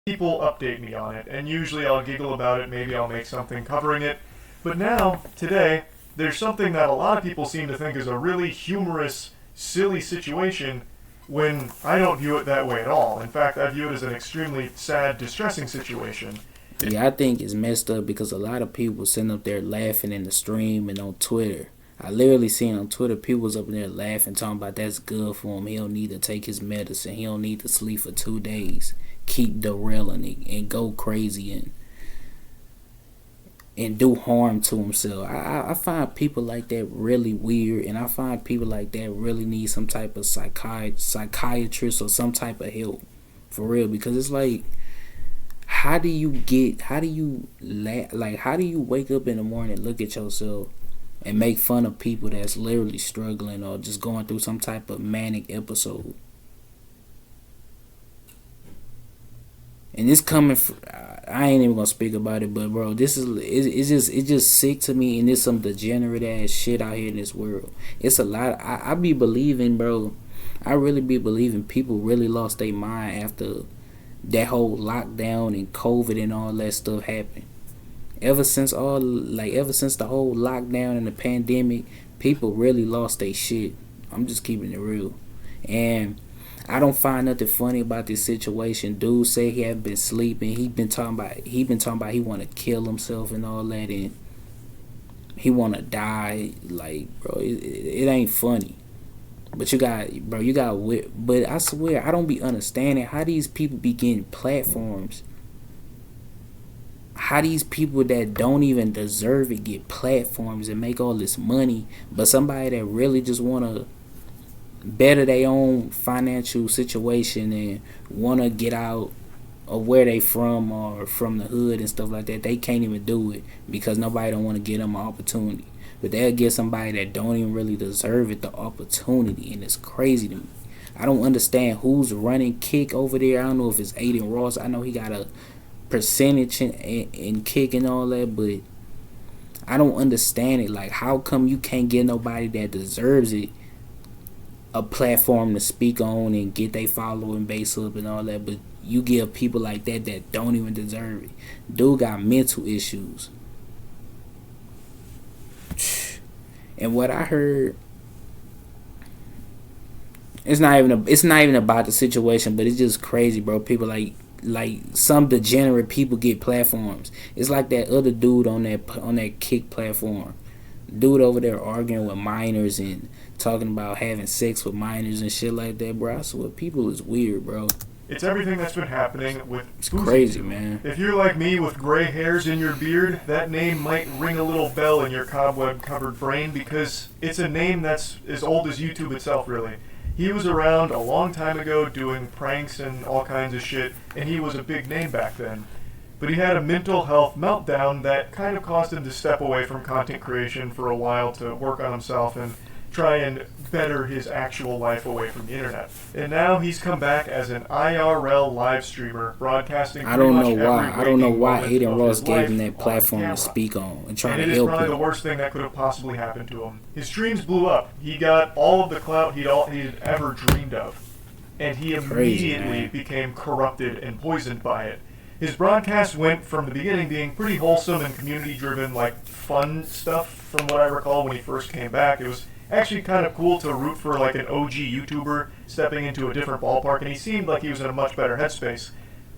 people update me on it, and usually I'll giggle about it, maybe I'll make something covering it. But now, today, there's something that a lot of people seem to think is a really humorous, silly situation when I don't view it that way at all. In fact, I view it as an extremely sad, distressing situation. Yeah, I think it's messed up because a lot of people sitting up there laughing in the stream and on Twitter. I literally seen on Twitter people was up there laughing, talking about that's good for him. He don't need to take his medicine. He don't need to sleep for 2 days. Keep derailing it and go crazy and do harm to himself. I find people like that really weird, and I find people like that really need some type of psychiatrist or some type of help for real, because it's like, how do you wake up in the morning, look at yourself, and make fun of people that's literally struggling or just going through some type of manic episode? And this coming from, I ain't even gonna speak about it, but bro, it's just sick to me, and there's some degenerate ass shit out here in this world. It's a lot. I be believing, bro. I really be believing people really lost their mind after that whole lockdown and COVID and all that stuff happened. Ever since the whole lockdown and the pandemic, people really lost their shit. I'm just keeping it real, and I don't find nothing funny about this situation. Dude say he had been sleeping. He been talking about he want to kill himself and all that, and he want to die. Like, bro, it ain't funny. But but I swear I don't be understanding how these people be getting platforms. How these people that don't even deserve it get platforms and make all this money, but somebody that really just wanna better their own financial situation and want to get out of where they from or from the hood and stuff like that, they can't even do it because nobody don't want to give them an opportunity. But they'll give somebody that don't even really deserve it the opportunity, and it's crazy to me. I don't understand who's running Kick over there. I don't know if it's Aiden Ross. I know he got a percentage in Kick and all that, but I don't understand it. Like, how come you can't get nobody that deserves it a platform to speak on and get their following base up and all that, but you give people like that don't even deserve it? Dude got mental issues. And what I heard, it's not even about the situation, but it's just crazy, bro. People like some degenerate people get platforms. It's like that other dude on that Kick platform. Dude over there arguing with minors and talking about having sex with minors and shit like that, bro. I swear, people is weird, bro. It's everything that's been happening with It's Fousey. crazy, man. If you're like me with gray hairs in your beard, that name might ring a little bell in your cobweb-covered brain because it's a name that's as old as YouTube itself, really. He was around a long time ago doing pranks and all kinds of shit, and he was a big name back then. But he had a mental health meltdown that kind of caused him to step away from content creation for a while to work on himself and try and better his actual life away from the internet. And now he's come back as an IRL live streamer, broadcasting. I don't know why Aiden Ross gave him that platform to speak on and try to help him. It is probably the worst thing that could have possibly happened to him. His streams blew up. He got all of the clout he'd ever dreamed of, and he immediately became corrupted and poisoned by it. His broadcasts went from the beginning being pretty wholesome and community-driven, like fun stuff. From what I recall when he first came back, it was actually kind of cool to root for like an OG YouTuber stepping into a different ballpark, and he seemed like he was in a much better headspace.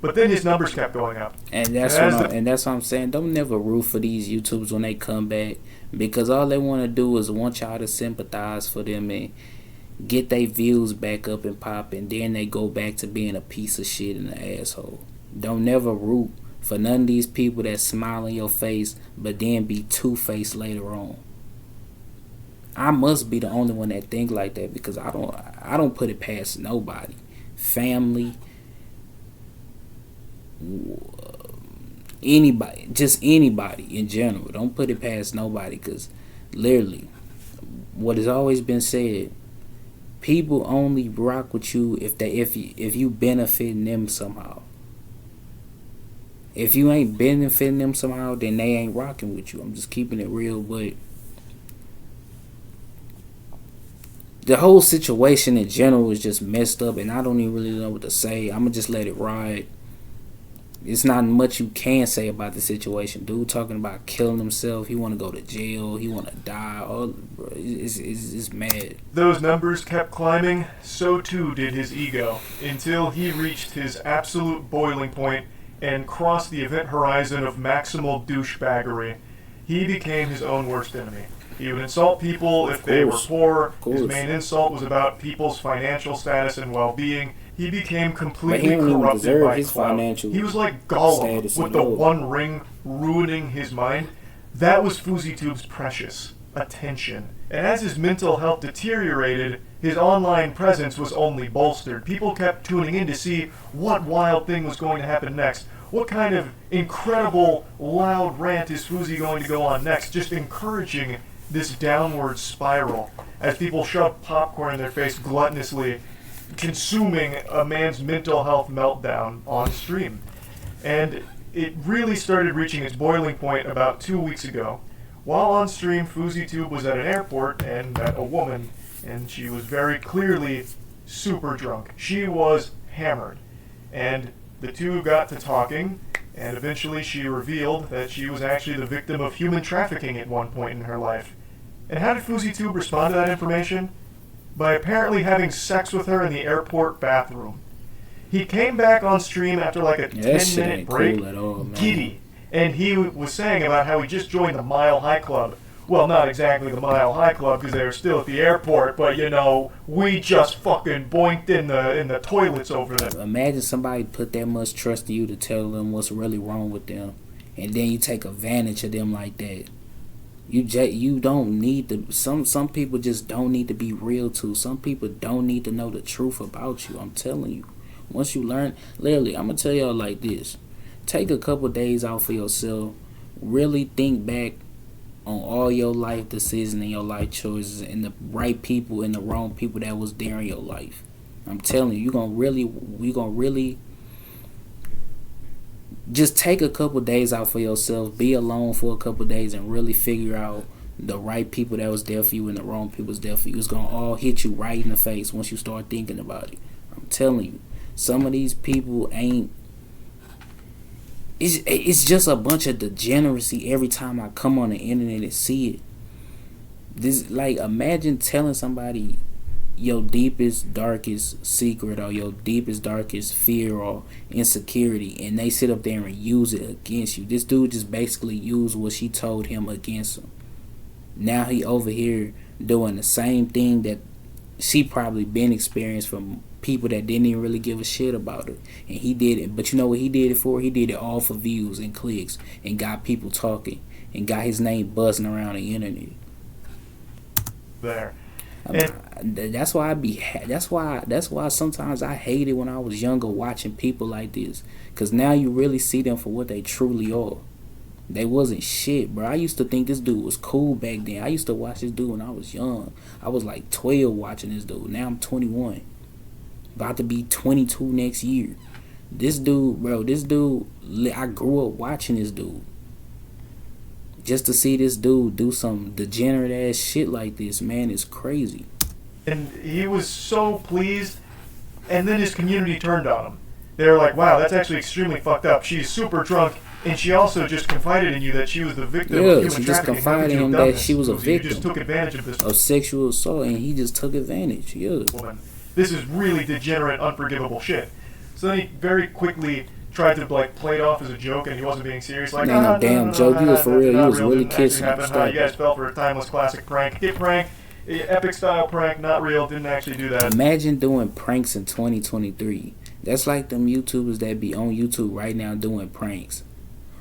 But then his numbers kept going up. And that's what I'm saying. Don't never root for these YouTubers when they come back, because all they want to do is want y'all to sympathize for them and get their views back up and pop, and then they go back to being a piece of shit and an asshole. Don't never root for none of these people that smile in your face but then be two-faced later on. I must be the only one that think like that, because I don't put it past nobody. Family, anybody, just anybody in general. Don't put it past nobody, because literally, what has always been said, people only rock with you if you benefiting them somehow. If you ain't benefiting them somehow, then they ain't rocking with you. I'm just keeping it real, but the whole situation in general is just messed up, and I don't even really know what to say. I'm gonna just let it ride. It's not much you can say about the situation. Dude talking about killing himself. He want to go to jail. He want to die. All, bro, it's mad. Those numbers kept climbing, so too did his ego, until he reached his absolute boiling point and crossed the event horizon of maximal douchebaggery. He became his own worst enemy. He would insult people if they were poor. His main insult was about people's financial status and well-being. He became completely corrupted by clout. He was like Gollum with the One Ring ruining his mind. That was FouseyTube's precious attention. And as his mental health deteriorated, his online presence was only bolstered. People kept tuning in to see what wild thing was going to happen next. What kind of incredible, loud rant is Fousey going to go on next? Just encouraging this downward spiral as people shoved popcorn in their face gluttonously, consuming a man's mental health meltdown on stream. And it really started reaching its boiling point about 2 weeks ago. While on stream, FouseyTube was at an airport and met a woman, and she was very clearly super drunk. She was hammered. And the two got to talking, and eventually she revealed that she was actually the victim of human trafficking at one point in her life. And how did FouseyTube respond to that information? By apparently having sex with her in the airport bathroom. He came back on stream after like a 10-minute break, giddy, and he was saying about how he just joined the Mile High Club. Well, not exactly the Mile High Club because they were still at the airport, but you know, we just fucking boinked in the toilets over there. Imagine somebody put that much trust in you to tell them what's really wrong with them, and then you take advantage of them like that. You don't need to. Some people just don't need to be real to. Some people don't need to know the truth about you. I'm telling you. Once you learn, literally, I'm gonna tell y'all like this: take a couple days out for yourself. Really think back on all your life decisions and your life choices, and the right people and the wrong people that was there in your life. I'm telling you, you gonna really. Just take a couple days out for yourself. Be alone for a couple days and really figure out the right people that was there for you and the wrong people was there for you. It's going to all hit you right in the face once you start thinking about it. I'm telling you. Some of these people ain't... It's just a bunch of degeneracy every time I come on the internet and see it. This, like, imagine telling somebody your deepest, darkest secret or your deepest, darkest fear or insecurity, and they sit up there and use it against you. This dude just basically used what she told him against him. Now he over here doing the same thing that she probably been experienced from people that didn't even really give a shit about her. And he did it. But you know what he did it for? He did it all for views and clicks and got people talking and got his name buzzing around the internet. There. That's why that's why sometimes I hated when I was younger watching people like this, cause now you really see them for what they truly are. They wasn't shit, bro. I used to think this dude was cool back then. I used to watch this dude when I was young. I was like 12 watching this dude. Now I'm 21, about to be 22 next year. This dude, bro, I grew up watching this dude. Just to see this dude do some degenerate ass shit like this, man, is crazy. And he was so pleased, and then his community turned on him. They were like, wow, that's actually extremely fucked up. She's super drunk, and she also just confided in you that she was the victim of human trafficking. She just confided in him that she was a victim. You just took advantage of this. Of sexual assault, and he just took advantage, woman. This is really degenerate, unforgivable shit. So then he very quickly tried to like play it off as a joke, and he wasn't being serious. Like, no, damn joke. You was for real. You was really kissing. You guys fell for a timeless classic prank. Hit prank, epic style prank, not real. Didn't actually do that. Imagine doing pranks in 2023. That's like them YouTubers that be on YouTube right now doing pranks.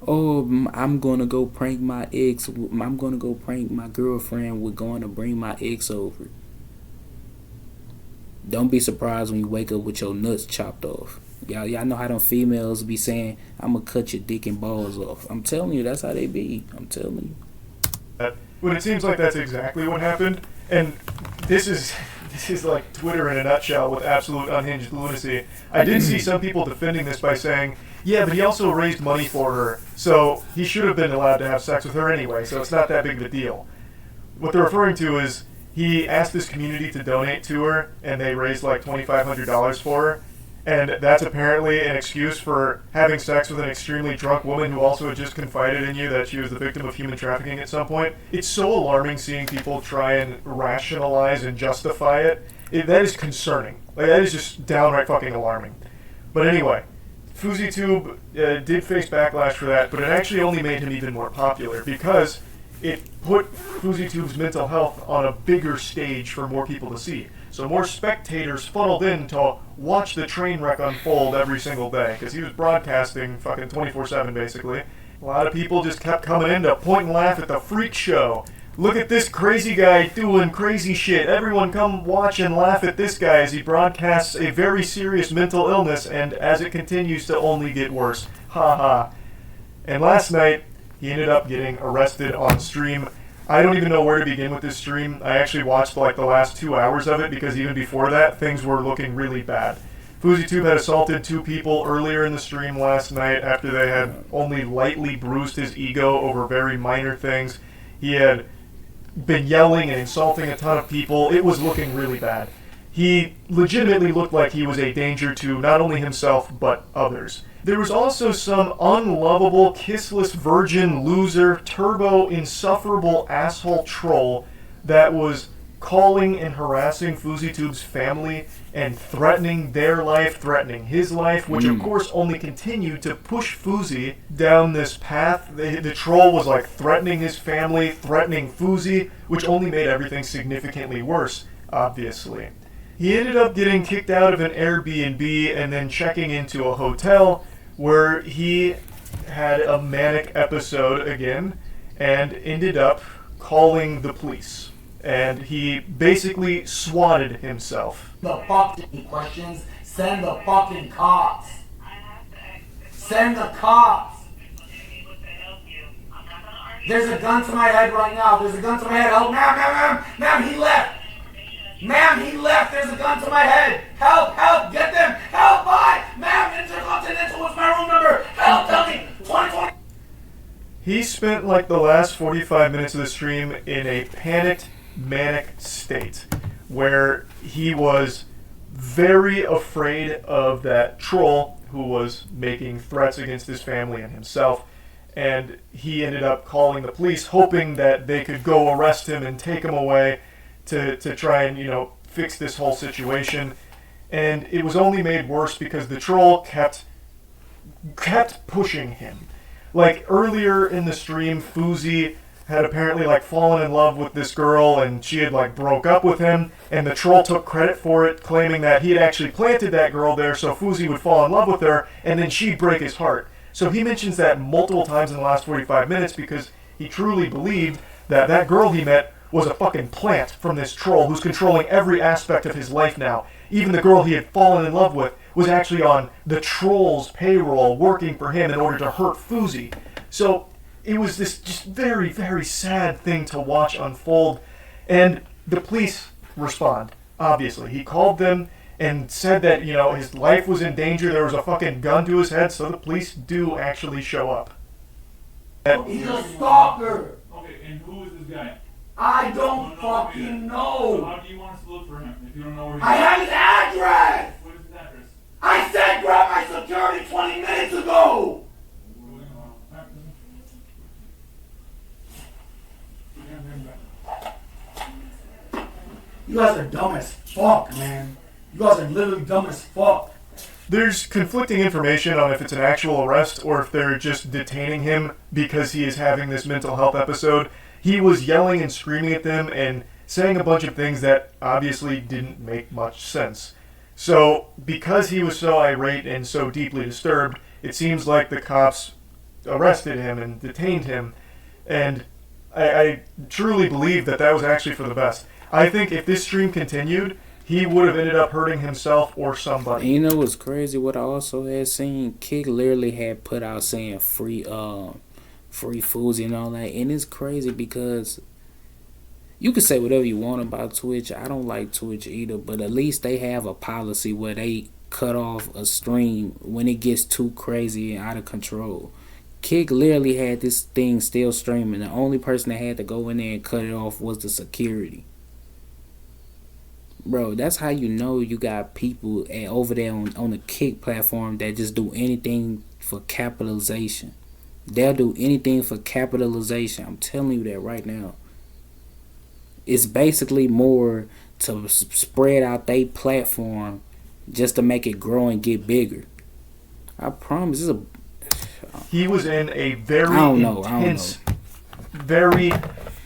Oh, I'm gonna go prank my ex. I'm gonna go prank my girlfriend. We're going to bring my ex over. Don't be surprised when you wake up with your nuts chopped off. Y'all know how them females be saying, I'm gonna cut your dick and balls off. I'm telling you, that's how they be. I'm telling you. When it seems like that's exactly what happened, and this is like Twitter in a nutshell with absolute unhinged lunacy. I did see some people defending this by saying, yeah, but he also raised money for her, so he should have been allowed to have sex with her anyway, so it's not that big of a deal. What they're referring to is he asked this community to donate to her, and they raised like $2,500 for her. And that's apparently an excuse for having sex with an extremely drunk woman who also had just confided in you that she was the victim of human trafficking at some point. It's so alarming seeing people try and rationalize and justify it. That is concerning. Like, that is just downright fucking alarming. But anyway, FouseyTube did face backlash for that, but it actually only made him even more popular because it put FouseyTube's mental health on a bigger stage for more people to see. So more spectators funneled in to watch the train wreck unfold every single day, because he was broadcasting fucking 24/7 basically. A lot of people just kept coming in to point and laugh at the freak show. Look at this crazy guy doing crazy shit. Everyone come watch and laugh at this guy as he broadcasts a very serious mental illness, and as it continues to only get worse. Ha ha. And last night, he ended up getting arrested on stream. I don't even know where to begin with this stream. I actually watched like the last 2 hours of it because even before that, things were looking really bad. FouseyTube had assaulted 2 people earlier in the stream last night after they had only lightly bruised his ego over very minor things. He had been yelling and insulting a ton of people. It was looking really bad. He legitimately looked like he was a danger to not only himself, but others. There was also some unlovable, kissless virgin, loser, turbo, insufferable asshole troll that was calling and harassing FouseyTube's family and threatening their life, threatening his life, which of course only continued to push Fousey down this path. The troll was like threatening his family, threatening Fousey, which only made everything significantly worse, obviously. He ended up getting kicked out of an Airbnb and then checking into a hotel where he had a manic episode again and ended up calling the police. And he basically swatted himself. The fucking questions, send the fucking cops. Send the cops. There's a gun to my head right now. There's a gun to my head. Help, ma'am, he left. Ma'am, he left. There's a gun to my head. Help, get them. Help, ma'am, Intercontinental was my room number. Help, tell me. 2020. He spent like the last 45 minutes of the stream in a panicked, manic state where he was very afraid of that troll who was making threats against his family and himself. And he ended up calling the police, hoping that they could go arrest him and take him away to try and, fix this whole situation. And it was only made worse because the troll kept pushing him. Like earlier in the stream, Fousey had apparently like fallen in love with this girl and she had like broke up with him, and the troll took credit for it, claiming that he had actually planted that girl there so Fousey would fall in love with her and then she'd break his heart. So he mentions that multiple times in the last 45 minutes because he truly believed that that girl he met was a fucking plant from this troll who's controlling every aspect of his life now. Even the girl he had fallen in love with was actually on the troll's payroll working for him in order to hurt Fousey. So it was this just very, very sad thing to watch unfold. And the police respond, obviously. He called them and said that, his life was in danger. There was a fucking gun to his head, so the police do actually show up. He's a stalker. Okay, and who is this guy? I don't fucking know. So how do you want us to look for him if you don't know where he I is? have his address. What is his address? I said grab my security 20 minutes ago. You guys are dumb as fuck, man. You guys are literally dumb as fuck. There's conflicting information on if it's an actual arrest or if they're just detaining him because he is having this mental health episode. He was yelling and screaming at them and saying a bunch of things that obviously didn't make much sense. So, because he was so irate and so deeply disturbed, it seems like the cops arrested him and detained him. And I truly believe that was actually for the best. I think if this stream continued, he would have ended up hurting himself or somebody. And you know what's crazy? What I also had seen, Kick literally had put out saying free Fousey and all that. And it's crazy because you can say whatever you want about Twitch. I don't like Twitch either, but at least they have a policy where they cut off a stream when it gets too crazy and out of control. Kick literally had this thing still streaming. The only person that had to go in there and cut it off was the security. Bro, that's how you know you got people over there on the Kick platform that just do anything for capitalization. They'll do anything for capitalization. I'm telling you that right now. It's basically more to spread out their platform just to make it grow and get bigger. I promise. He was in a very I don't know. intense, very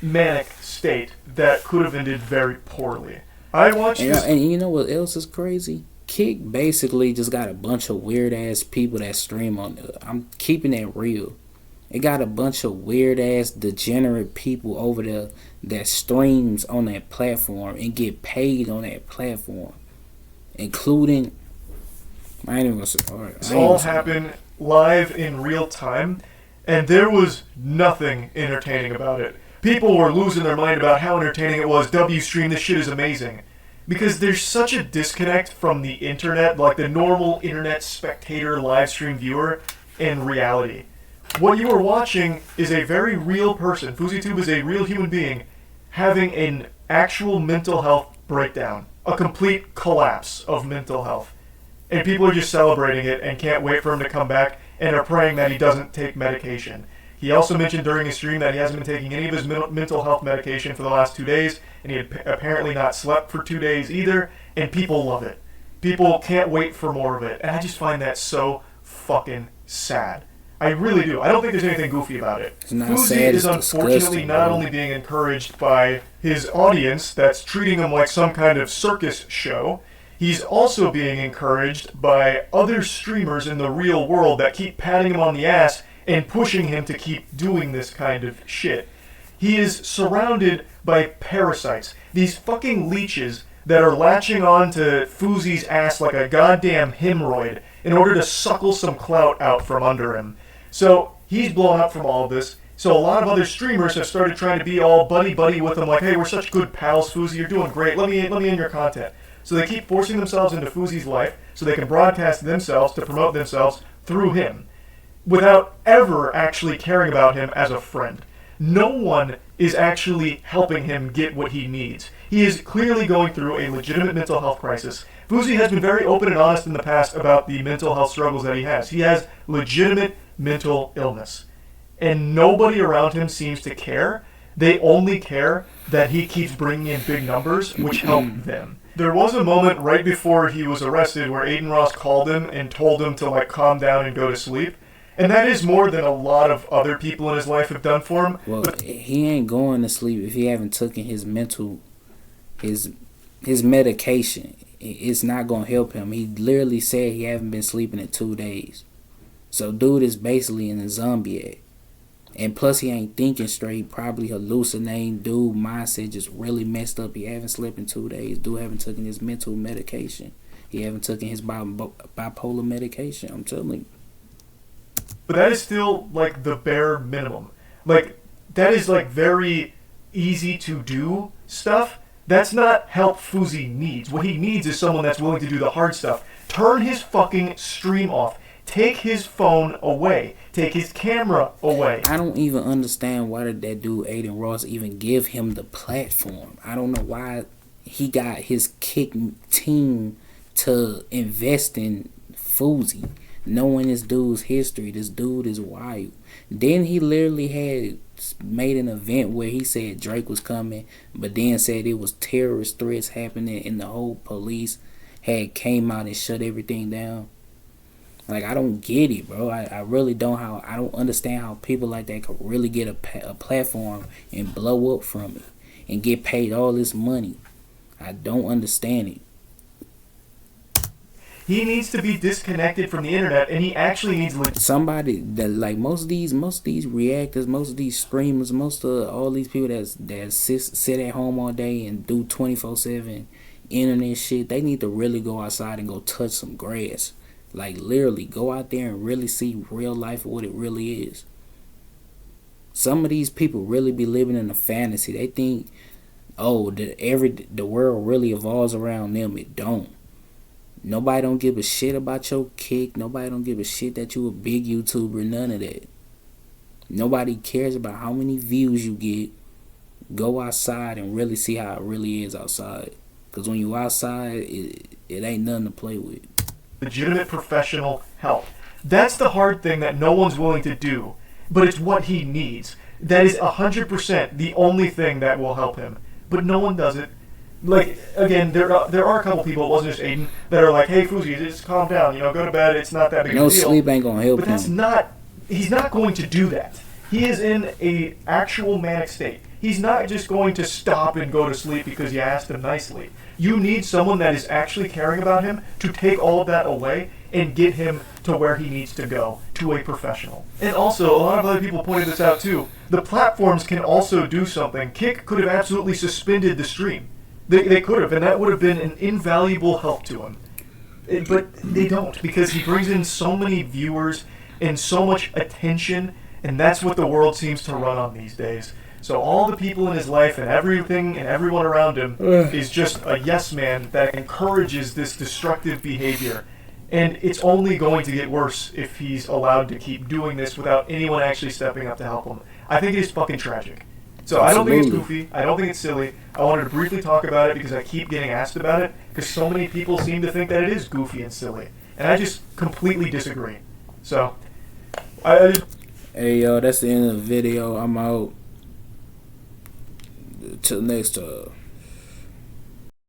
manic state that could have ended very poorly. I watched this. And you know what else is crazy? Kick basically just got a bunch of weird ass people that stream on there. I'm keeping it real. It got a bunch of weird ass degenerate people over there that streams on that platform and get paid on that platform, including. I ain't even gonna say. This all happened live in real time, and there was nothing entertaining about it. People were losing their mind about how entertaining it was. W-Stream, this shit is amazing. Because there's such a disconnect from the internet, like the normal internet spectator live stream viewer, and reality. What you are watching is a very real person. FouseyTube is a real human being having an actual mental health breakdown. A complete collapse of mental health. And people are just celebrating it and can't wait for him to come back and are praying that he doesn't take medication. He also mentioned during his stream that he hasn't been taking any of his mental health medication for the last 2 days, and he had apparently not slept for 2 days either, and people love it. People can't wait for more of it, and I just find that so fucking sad. I really do. I don't think there's anything goofy about it. Fousey is unfortunately not only being encouraged by his audience that's treating him like some kind of circus show, he's also being encouraged by other streamers in the real world that keep patting him on the ass and pushing him to keep doing this kind of shit. He is surrounded by parasites. These fucking leeches that are latching on to Fousey's ass like a goddamn hemorrhoid in order to suckle some clout out from under him. So he's blown up from all of this. So a lot of other streamers have started trying to be all buddy-buddy with him, like, hey, we're such good pals, Fousey, you're doing great, let me in your content. So they keep forcing themselves into Fousey's life so they can broadcast themselves to promote themselves through him, without ever actually caring about him as a friend. No one is actually helping him get what he needs. He is clearly going through a legitimate mental health crisis. Fousey has been very open and honest in the past about the mental health struggles that he has. He has legitimate mental illness. And nobody around him seems to care. They only care that he keeps bringing in big numbers, which help them. There was a moment right before he was arrested where Aiden Ross called him and told him to, like, calm down and go to sleep. And that is more than a lot of other people in his life have done for him. Well, he ain't going to sleep if he haven't taken his medication. It's not going to help him. He literally said he haven't been sleeping in 2 days. So dude is basically in a zombie act. And plus he ain't thinking straight, probably hallucinating. Dude mindset just really messed up. He haven't slept in 2 days. Dude haven't taken his mental medication. He haven't taken his bipolar medication. I'm telling you. But that is still, like, the bare minimum. Like, that is, like, very easy to do stuff. That's not help Fousey needs. What he needs is someone that's willing to do the hard stuff. Turn his fucking stream off. Take his phone away. Take his camera away. I don't even understand why did that dude Aiden Ross even give him the platform. I don't know why he got his Kick team to invest in Fousey. Knowing this dude's history, this dude is wild. Then he literally had made an event where he said Drake was coming, but then said it was terrorist threats happening and the whole police had came out and shut everything down. Like, I don't get it, bro. I really don't. I don't understand how people like that could really get a platform and blow up from it and get paid all this money. I don't understand it. He needs to be disconnected from the internet, and he actually needs somebody that, like, most of these reactors, most of these streamers, most of all these people that sit at home all day and do 24/7 internet shit. They need to really go outside and go touch some grass. Like, literally go out there and really see real life for what it really is. Some of these people really be living in a fantasy. They think, oh, the world really evolves around them. It don't. Nobody don't give a shit about your Kick. Nobody don't give a shit that you a big YouTuber. None of that. Nobody cares about how many views you get. Go outside and really see how it really is outside. Cause when you outside, it ain't nothing to play with. Legitimate professional help. That's the hard thing that no one's willing to do, but it's what he needs. That is 100% the only thing that will help him. But no one does it. Like, again, there are a couple people, it wasn't just Aiden, that are like, hey, Fousey, just calm down, you know, go to bed, it's not that big of a No deal. sleep ain't gonna help But that's him. not, he's not going to do that. He is in a actual manic state. He's not just going to stop and go to sleep because you asked him nicely. You need someone that is actually caring about him to take all of that away and get him to where he needs to go, to a professional. And also, a lot of other people pointed this out too, the platforms can also do something. Kick could have absolutely suspended the stream. They could have, and that would have been an invaluable help to him. But they don't, because he brings in so many viewers and so much attention, and that's what the world seems to run on these days. So all the people in his life and everything and everyone around him is just a yes man that encourages this destructive behavior. And it's only going to get worse if he's allowed to keep doing this without anyone actually stepping up to help him. I think it is fucking tragic. So I don't think it's goofy. I don't think it's silly. I wanted to briefly talk about it because I keep getting asked about it because so many people seem to think that it is goofy and silly. And I just completely disagree. So, Hey, yo, that's the end of the video. I'm out. Till next time.